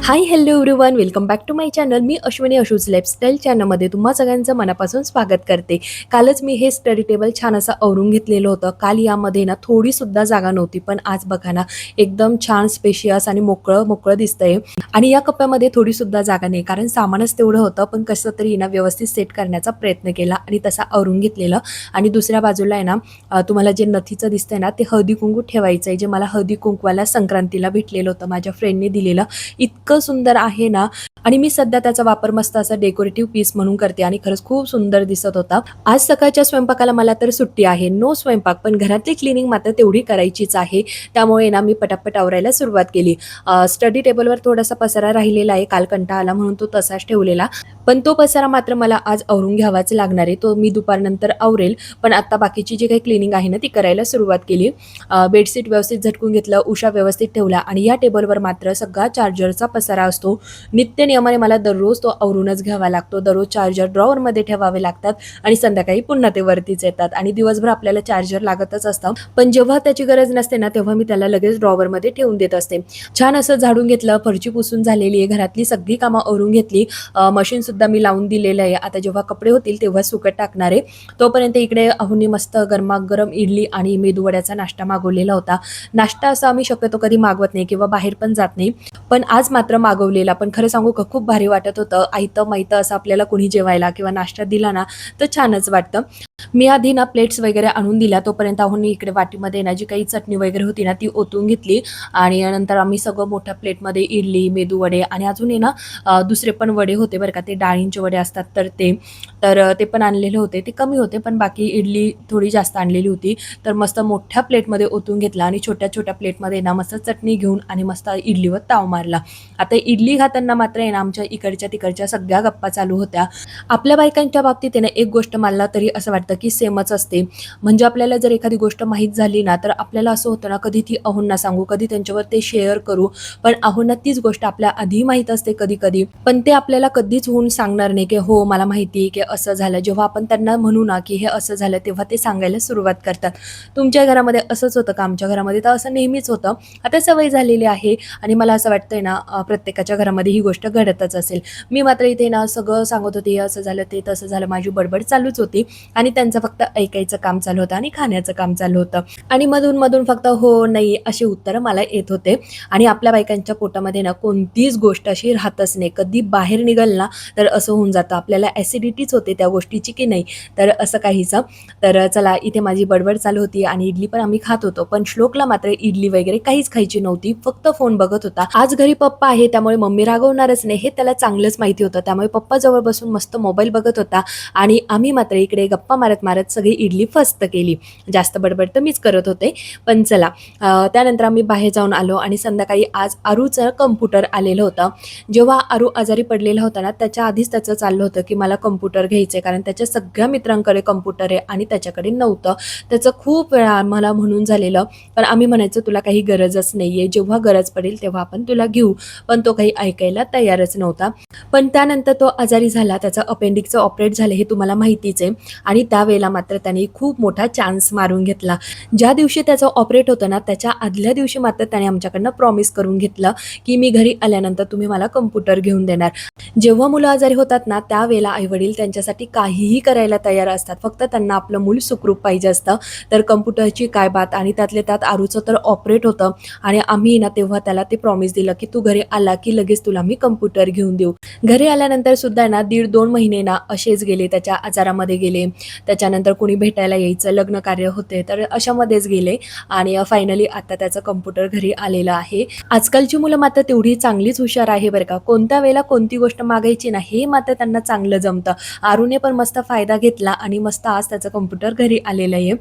High hello everyone, welcome back to my channel. मी Ashwini Ashu's lifestyle चॅनलमध्ये तुम्हा सगळ्यांचं मनापासून स्वागत करते. कालच मी हे स्टडी टेबल छान असं आवरून घेतलेलं होतं. काल यामध्ये ना थोडीसुद्धा जागा नव्हती, पण आज बघा ना एकदम छान स्पेशियस आणि मोकळं मोकळं दिसतंय. आणि या कप्प्यामध्ये थोडीसुद्धा जागा नाही, कारण सामानच तेवढं होतं. पण कसं तरी ना व्यवस्थित सेट करण्याचा प्रयत्न केला आणि तसा आवरून घेतलेलं. आणि दुसऱ्या बाजूला आहे ना तुम्हाला जे नथीचं दिसतंय ना, ते हळदी कुंकू ठेवायचं आहे, जे मला हळदी कुंकवाला संक्रांतीला भेटलेलं होतं, माझ्या फ्रेंडने दिलेलं. इतकं सुंदर आहे ना. आणि मी सध्या त्याचा वापर मस्त असा डेकोरेटिव्ह पीस म्हणून करते आणि खरंच खूप सुंदर दिसत होता. आज सकाळच्या स्वयंपाकाला मला तर सुट्टी आहे, नो स्वयंपाक, पण घरातली क्लिनिंग मात्र तेवढी करायचीच आहे. त्यामुळे ना मी पटापट आवरायला सुरुवात केली. स्टडी टेबलवर थोडासा पसारा राहिलेला आहे, काल कंटाळा आला म्हणून तो तसाच ठेवलेला. पण तो पसारा मात्र मला आज आवरून घ्यावाच लागणार आहे. तो मी दुपारनंतर आवरेल. पण आता बाकीची जी काही क्लिनिंग आहे ना ती करायला सुरुवात केली. बेडशीट व्यवस्थित झटकून घेतलं, उशा व्यवस्थित ठेवला आणि या टेबलवर मात्र सगळा चार्जरचा पसारा असतो. नित्य नियमाने मला दररोज तो आवरूनच घ्यावा लागतो. दररोज चार्जर ड्रॉवरमध्ये ठेवावे लागतात आणि संध्याकाळी पुन्हा ते वरतीच येतात आणि दिवसभर आपल्याला चार्जर लागतच असतं. पण जेव्हा त्याची गरज नसते ना तेव्हा मी त्याला लगेच ड्रॉवरमध्ये ठेवून देत असते. छान असं झाडून घेतलं, फरची पुसून झालेली आहे, घरातली सगळी कामं आवरून घेतली. मशीन सुद्धा मी लावून दिलेलं आहे. आता जेव्हा कपडे होतील तेव्हा सुकत टाकणार आहे. तोपर्यंत इकडे अहोनी मस्त गरमागरम इडली आणि मेदूवड्याचा नाश्ता मागवलेला होता. नाश्ता असा आम्ही शक्यतो कधी मागवत नाही किंवा बाहेर पण जात नाही, पण आज मात्र मागवलेला. पण खरं सांगू का, खूप भारी वाटत होतं. आयतं मायतं असं आपल्याला कोणी जेवायला किंवा नाश्ता दिला ना तर छानच वाटतं. मी आधी ना प्लेट्स वगैरे आणून दिल्या, तोपर्यंत आहोनी इकडे वाटीमध्ये ना जी काही चटणी वगैरे होती ना ती ओतून घेतली. आणि नंतर आम्ही सगळं मोठ्या प्लेटमध्ये इडली, मेदूवडे आणि अजून आहे ना दुसरे पण वडे होते बरं का, ते डाळींचे वडे असतात ते पण आणलेले होते. ते कमी होते, पण बाकी इडली थोडी जास्त आणलेली होती. तर मस्त मोठ्या प्लेटमध्ये ओतून घेतला आणि छोट्या छोट्या प्लेटमध्ये ना मस्त चटणी घेऊन आणि मस्त इडलीवर ताव मारला. आता इडली खाताना मात्र आहे ना आमच्या इकडच्या तिकडच्या सगळ्या गप्पा चालू होत्या. आपल्या बायकांच्या बाबतीत आहे ना एक गोष्ट मला तरी असं वाटतं की सेमच असते. म्हणजे आपल्याला जर एखादी गोष्ट माहीत झाली ना तर आपल्याला असं होतं ना, कधी ती अहोंना सांगू, कधी त्यांच्यावर ते शेअर करू. पण अहोंना तीच गोष्ट आपल्या आधी माहीत असते कधी कधी, पण ते आपल्याला कधीच होऊन सांगणार नाही की हो मला माहिती आहे की असं झालं. जेव्हा आपण त्यांना म्हणू ना की हे असं झालं तेव्हा ते सांगायला सुरुवात करतात. तुमच्या घरामध्ये असंच होतं का? आमच्या घरामध्ये तर असं नेहमीच होतं. आता सवय झालेली आहे आणि मला असं वाटतंय ना प्रत्येकाच्या घरामध्ये ही गोष्ट घडतच असेल. मी मात्र इथे ना सगळं सांगत होते, हे असं झालं, ते तसं झालं, माझी बडबड चालूच होती. आणि त्यांचं फक्त ऐकायचं काम चालू होतं आणि खाण्याचं काम चालू होतं. आणि मधून मधून फक्त हो नाही अशी उत्तरं मला येत होते. आणि आपल्या बायकांच्या पोटामध्ये ना कोणतीच गोष्ट अशी राहतच नाही. कधी बाहेर निघाल ना तर असं होऊन जातं, आपल्याला ॲसिडिटीच होते त्या गोष्टीची की नाही, तर असं काहीचं. तर चला, इथे माझी बडबड चालू होती आणि इडली पण आम्ही खात होतो. पण श्लोकला मात्र इडली वगैरे काहीच खायची नव्हती, फक्त फोन बघत होता. आज घरी पप्पा आहे त्यामुळे मम्मी रागवणारच नाही हे त्याला चांगलंच माहिती होतं. त्यामुळे पप्पा जवळ बसून मस्त मोबाईल बघत होता आणि आम्ही मात्र इकडे गप्पा मारत मारत सगळी इडली फस्त केली. जास्त बडबड तर मीच करत होते. पण चला, त्यानंतर आम्ही बाहेर जाऊन आलो आणि संध्याकाळी आज आरूचं कम्प्युटर आलेलं होतं. जेव्हा आरू आजारी पडलेला होता ना त्याच्या आधीच त्याचं चाललं होतं की मला कम्प्युटर घ्यायचं आहे, कारण त्याच्या सगळ्या मित्रांकडे कम्प्युटर आहे आणि त्याच्याकडे नव्हतं. त्याचं खूप वेळा आम्हाला म्हणून झालेलं, पण आम्ही म्हणायचं तुला काही गरजच नाही आहे, जेव्हा गरज पडेल तेव्हा आपण तुला घेऊ. पण तो काही ऐकायला तयारच नव्हता. पण त्यानंतर तो आजारी झाला, त्याचं अपेंडिक्सचं ऑपरेट झालं हे तुम्हाला माहितीच आहे. आणि त्यावेळेला मात्र त्याने खूप मोठा चान्स मारून घेतला. ज्या दिवशी त्याचं ऑपरेट होतं ना त्याच्या आदल्या दिवशी मात्र त्याने आमच्याकडनं प्रॉमिस करून घेतलं की मी घरी आल्यानंतर तुम्ही मला कम्प्युटर घेऊन देणार. जेव्हा मुलं आजारी होतात ना त्यावेळेला आईवडील त्यांच्यासाठी काहीही करायला तयार असतात, फक्त त्यांना आपलं मूल सुखरूप पाहिजे असतं. तर कम्प्युटरची काय बात, आणि त्यातल्या त्यात आरूचं तर ऑपरेट होतं. आणि आम्ही ना तेव्हा त्याला ते प्रॉमिस दिलं की तू घरी आला की लगेच तुला मी कम्प्युटर घेऊन देऊ. घरी आल्यानंतर सुद्धा ना 1.5-2 महिने ना असेच गेले, त्याच्या आजारामध्ये गेले. त्याच्यानंतर कोणी भेटायला यायचं, लग्न कार्य होते, तर अशामध्येच गेले. आणि फायनली आता त्याचं कम्प्युटर घरी आलेलं आहे. आजकालची मुलं मात्र तेवढी चांगलीच हुशार आहे बरं का, कोणत्या वेळेला कोणती गोष्ट मागायची ना हे मात्र त्यांना चांगलं जमतं. आरूने पण मस्त फायदा घेतला आणि मस्त आज त्याचं कम्प्युटर घरी आलेलं आहे.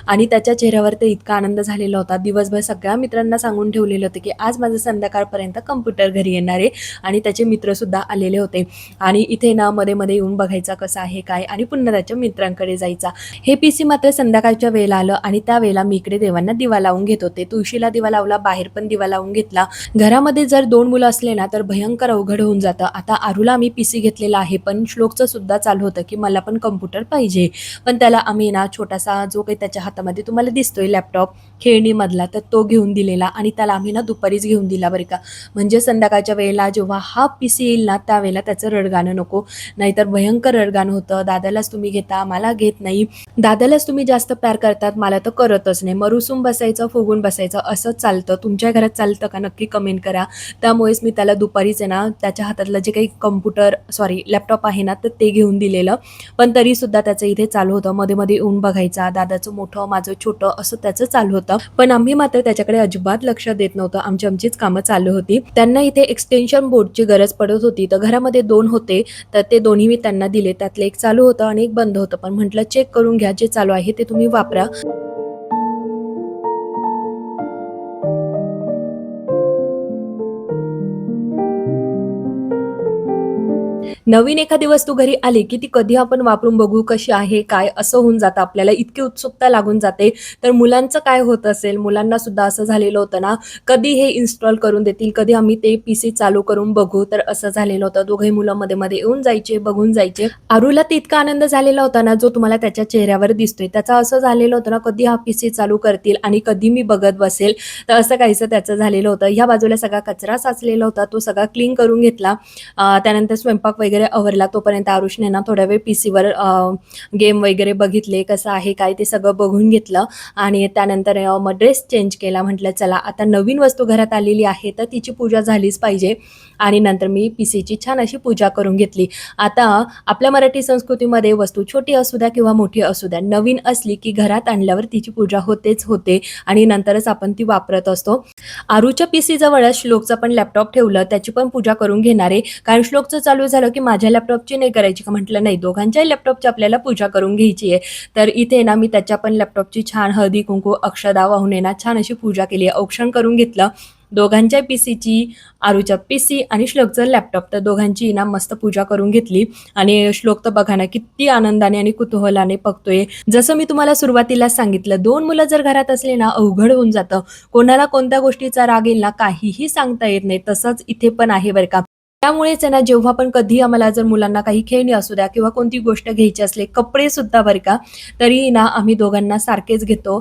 आणि त्याच्या चेहऱ्यावर तर इतका आनंद झालेला होता. दिवसभर सगळ्या मित्रांना सांगून ठेवलेलं होतं की आज माझं संध्याकाळपर्यंत कम्प्युटर घरी येणार आहे. आणि त्याचे मित्रसुद्धा आलेले होते. आणि इथे ना मध्ये मध्ये येऊन बघायचा कसं आहे काय आणि पुन्हा त्याच्या मित्रांकडे जायचा. हे PC मात्र संध्याकाळच्या वेळेला आलं आणि त्यावेळेला मी इकडे देवांना दिवा लावून घेत होते. तुळशीला दिवा लावला, बाहेर पण दिवा लावून घेतला. घरामध्ये जर 2 मुलं असले ना तर भयंकर अवघड होऊन जातं. आता आरूला आम्ही PC घेतलेला आहे, पण श्लोकचं सुद्धा चालू होतं की मला पण कम्प्युटर पाहिजे. पण त्याला आम्ही ना छोटासा जो काही त्याच्या हातामध्ये तुम्हाला दिसतोय लॅपटॉप खेळणीमधला, तर तो घेऊन दिलेला आणि त्याला आम्ही ना दुपारीच घेऊन दिला बरं का. म्हणजे संध्याकाळच्या वेळेला जेव्हा हा पीसी येईल ना त्यावेळेला त्याचं रडगाणं नको, नाहीतर भयंकर रडगाणं होतं. दादालाच तुम्ही घेता, मला घेत नाही. दादालाच तुम्ही जास्त प्यार करतात, मला तर करतच नाही. मग रुसून बसायचं, फुगून बसायचं असंच चालतं. तुमच्या घरात चालतं का नक्की कमेंट करा. त्यामुळेच मी त्याला दुपारीच आहे ना त्याच्या हातातलं जे काही लॅपटॉप आहे ना तर ते घेऊन दिलेलं. पण तरीसुद्धा त्याचं इथे चालू होतं, मध्ये मध्ये येऊन बघायचा, दादाचं मोठं माझं छोटं असं त्याचं चालू होतं. पण आम्ही मात्र त्याच्याकडे अजिबात लक्ष देत नव्हतं. आमचीच कामं चालू होती. त्यांना इथे एक्सटेन्शन बोर्डची गरज पडत होती, तर घरामध्ये 2 होते, तर ते दोन्ही मी त्यांना दिले. त्यातलं एक चालू होतं आणि एक बंद होतं. पण म्हटलं चेक करून घ्या, जे चालू आहे ते तुम्ही वापरा. नवीन एखादी वस्तू घरी आली की ती कधी आपण वापरून बघू कशी आहे काय असं होऊन जातं, आपल्याला इतकी उत्सुकता लागून जाते. तर मुलांचं काय होत असेल, मुलांना सुद्धा असं झालेलं होतं ना, कधी हे इन्स्टॉल करून देतील, कधी आम्ही ते पीसी चालू करून बघू, तर असं झालेलं होतं. दोघंही मुलं मध्ये मध्ये येऊन जायचे, बघून जायचे. आरूला तर इतका आनंद झालेला होता ना जो तुम्हाला त्याच्या चेहऱ्यावर दिसतोय, त्याचा असं झालेलं होतं ना कधी हा पीसी चालू करतील आणि कधी मी बघत बसेल, तर असं काहीसं त्याचं झालेलं होतं. ह्या बाजूला सगळा कचरा साचलेला होता, तो सगळा क्लीन करून घेतला. त्यानंतर स्वयंपाक वगैरे आवरला. तोपर्यंत आरुषने ना थोड्या वेळ पीसीवर गेम वगैरे बघितले, कसं आहे काय ते सगळं बघून घेतलं आणि त्यानंतर मग ड्रेस चेंज केला. म्हटलं चला आता नवीन वस्तू घरात आलेली आहे तर तिची पूजा झालीच पाहिजे आणि नंतर मी पीसीची छान अशी पूजा करून घेतली. आता आपल्या मराठी संस्कृतीमध्ये वस्तू छोटी असू द्या किंवा मोठी असू द्या, नवीन असली की घरात आणल्यावर तिची पूजा होतेच होते आणि नंतरच आपण ती वापरत असतो. आरूच्या पीसी जवळच श्लोकचं पण लॅपटॉप ठेवलं, त्याची पण पूजा करून घेणार आहे. कारण श्लोकचं चालू झालं की माझ्या लॅपटॉपची नाही करायची का, म्हटलं नाही, दोघांच्याही लॅपटॉपची आपल्याला पूजा करून घ्यायची आहे. तर इथे ना मी त्याच्या पण लॅपटॉपची छान हळदी कुंकू अक्षदा वाहून ना छान अशी पूजा केली, औक्षण करून घेतलं. दोघांच्या पीसीची, आरूच्या पीसी आणि श्लोकचं लॅपटॉप, तर दोघांची ना मस्त पूजा करून घेतली. आणि श्लोक तर बघा ना किती आनंदाने आणि कुतूहलाने बघतोय. जसं मी तुम्हाला सुरुवातीला सांगितलं, 2 मुलं जर घरात असले ना अवघड होऊन जातं. कोणाला कोणत्या गोष्टीचा राग येईल ना काहीही सांगता येत नाही. तसंच इथे पण आहे बरं का. त्यामुळेच आहे ना जेव्हा पण कधी आम्हाला जर मुलांना काही खेळणी असू द्या किंवा कोणती गोष्ट घ्यायची असले, कपडे सुद्धा बरं का, तरी ना आम्ही दोघांना सारखेच घेतो.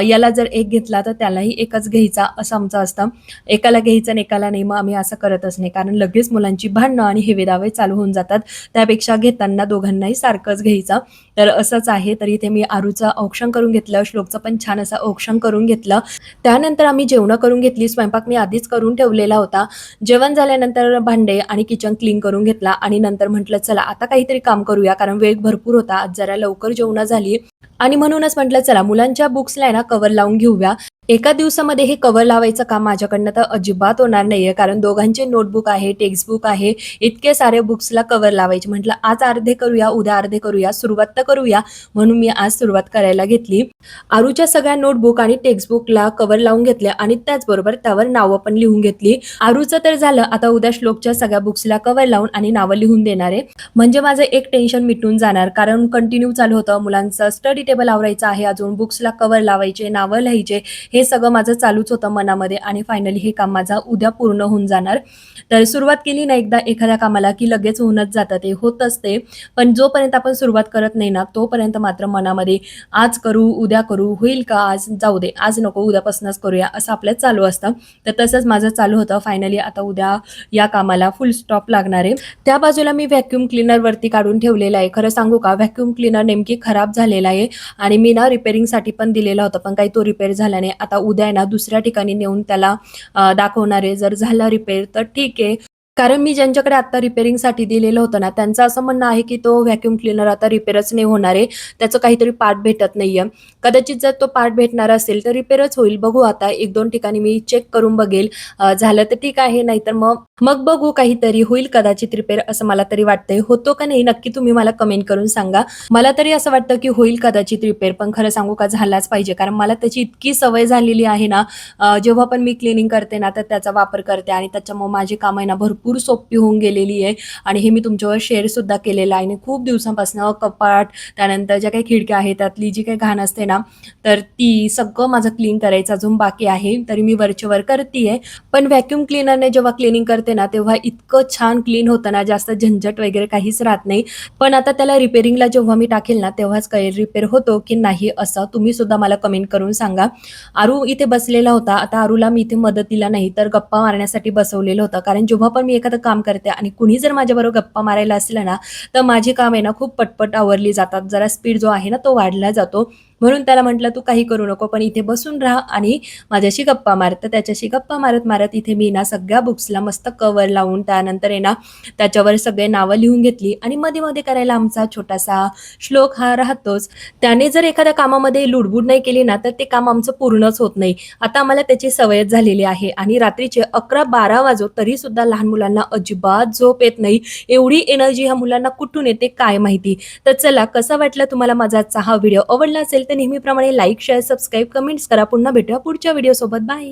याला जर एक घेतला तर त्यालाही एकच घ्यायचा असं आमचं असतं. एकाला घ्यायचं आणि एकाला नाही, मग आम्ही असं करतच नाही. कारण लगेच मुलांची भांडणं आणि हेवेदावे चालू होऊन जातात. त्यापेक्षा घेताना दोघांनाही सारखंच घ्यायचं. तर असंच आहे. तर इथे मी आरूचं औक्षण करून घेतलं, श्लोकचं पण छान असं औक्षण करून घेतलं. त्यानंतर आम्ही जेवणं करून घेतली. स्वयंपाक मी आधीच करून ठेवलेला होता. जेवण झाल्यानंतर भांडे आणि किचन क्लीन करून घेतला आणि नंतर म्हटलं चला आता काहीतरी काम करूया, कारण वेळ भरपूर होता. आज जरा लवकर जेवणं झाली आणि म्हणूनच म्हटलं चला मुलांच्या बुक्सला आहे ना कव्हर लावून घेऊया. एका दिवसामध्ये हे कव्हर लावायचं काम माझ्याकडनं तर अजिबात होणार नाहीये, कारण दोघांचे नोटबुक आहे, टेक्स्टबुक आहे, इतके सारे बुक्सला कव्हर लावायचे. म्हटलं आज अर्धे करूया, उद्या अर्धे करूया, सुरुवात तर करूया. म्हणून मी आज सुरुवात करायला घेतली. आरूच्या सगळ्या नोटबुक आणि टेक्स्टबुकला कव्हर लावून घेतल्या आणि त्याचबरोबर त्यावर नावं पण लिहून घेतली. आरूचं तर झालं, आता उद्या श्लोकच्या सगळ्या बुक्सला कव्हर लावून आणि नावं लिहून देणार आहे. म्हणजे माझं एक टेन्शन मिटून जाणार, कारण कंटिन्यू चालू होतं, मुलांचं स्टडी टेबल आवरायचं आहे, अजून बुक्सला कव्हर लावायचे, नावं लिहायचे, हे सगळं माझं चालूच होतं मनामध्ये आणि फायनली हे काम माझं उद्या पूर्ण होऊन जाणार. तर सुरुवात केली ना एकदा एखाद्या कामाला की लगेच होऊनच जातं, ते होत असते. पण जोपर्यंत आपण सुरुवात करत नाही ना तोपर्यंत मात्र मनामध्ये आज करू, उद्या करू, होईल का, आज जाऊ दे, आज नको, उद्यापासूनच करूया, असं आपल्या चालू असतं. तर तसंच माझं चालू होतं. फायनली आता उद्या या कामाला फुल स्टॉप लागणार आहे. त्या बाजूला मी व्हॅक्यूम क्लीनर वरती काढून ठेवलेला आहे. खरं सांगू का, व्हॅक्यूम क्लीनर नेमकी खराब झालेला आहे आणि मी ना रिपेअरिंगसाठी पण दिलेला होता, पण काही तो रिपेअर झाला नाही. आता उद्या आहे ना दुसऱ्या ठिकाणी नेऊन त्याला दाखवणार आहे. जर झाला रिपेअर तर ठीक आहे, कारण मी ज्यांच्याकडे आता रिपेअरिंगसाठी दिलेलं होतं ना त्यांचं असं म्हणणं आहे की तो व्हॅक्यूम क्लीनर आता रिपेअरच नाही होणार आहे, त्याचं काहीतरी पार्ट भेटत नाहीये. कदाचित जर तो पार्ट भेटणार असेल तर रिपेअरच होईल. बघू आता 1-2 ठिकाणी मी चेक करून बघेल. झालं तर ठीक आहे, नाहीतर मग मग बघू, काहीतरी होईल कदाचित रिपेअर असं मला तरी वाटतंय. होतो का नाही नक्की तुम्ही मला कमेंट करून सांगा. मला तरी असं वाटतं की होईल कदाचित रिपेअर, पण खरं सांगू का झालाच पाहिजे, कारण मला त्याची इतकी सवय झालेली आहे ना. जेव्हा पण मी क्लिनिंग करते ना तर त्याचा वापर करते आणि त्याच्यामुळे माझी कामं आहे ना भरपूर भरपूर सोपी होऊन गेलेली आहे आणि हे मी तुमच्यावर शेअरसुद्धा केलेलं आहे आणि खूप दिवसांपासून कपाट, त्यानंतर ज्या काही खिडक्या आहेत त्यातली जी काही घाण असते ना, तर ती सगळं माझं क्लीन करायचं अजून बाकी आहे. तरी मी वरच्या वर करते आहे. पण व्हॅक्यूम क्लीनरने जेव्हा क्लिनिंग करते ना, तेव्हा इतकं छान क्लीन होतं ना, जास्त झंझट वगैरे काहीच राहत नाही. पण आता त्याला रिपेअरिंगला जेव्हा मी टाकेल ना, तेव्हाच कळेल रिपेअर होतो की नाही असं. तुम्ही सुद्धा मला कमेंट करून सांगा. आरू इथे बसलेला होता. आता आरूला मी इथे मदतीला नाही तर गप्पा मारण्यासाठी बसवलेलं होतं. कारण जेव्हा पण मी एखादं काम करते आणि कुणी जर माझ्याबरोबर गप्पा मारायला असलं ना, तर माझी कामे ना खूप पटपट आवरली जातात. जरा स्पीड जो आहे ना, तो वाढला जातो. म्हणून त्याला म्हटलं, "तू काही करू नको, पण इथे बसून राहा आणि माझ्याशी गप्पा मार." तर त्याच्याशी गप्पा मारत-मारत इथे मी ना सगळ्या बुक्सला मस्त कव्हर लावून त्यानंतर आहे ना, त्याच्यावर सगळे नावं लिहून घेतली आणि मध्ये-मध्ये करायला आमचा छोटासा श्लोक हा राहतोच. त्याने जर एखाद्या कामामध्ये लुडबुड नाही केली ना, तर ते काम आमचं पूर्णच होत नाही. आता आम्हाला त्याची सवयच झालेली आहे आणि रात्रीचे 11-12 वाजो तरीसुद्धा लहान मुलांना अजिबात झोप येत नाही. एवढी एनर्जी ह्या मुलांना कुठून येते काय माहिती. तर चला, कसा वाटला तुम्हाला माझा आजचा हा व्हिडिओ? आवडला असेल तर नेहमीप्रमाणे लाईक, शेअर, सबस्क्राईब, कमेंट्स करा. पुन्हा भेटूया पुढच्या व्हिडिओसोबत. बाय.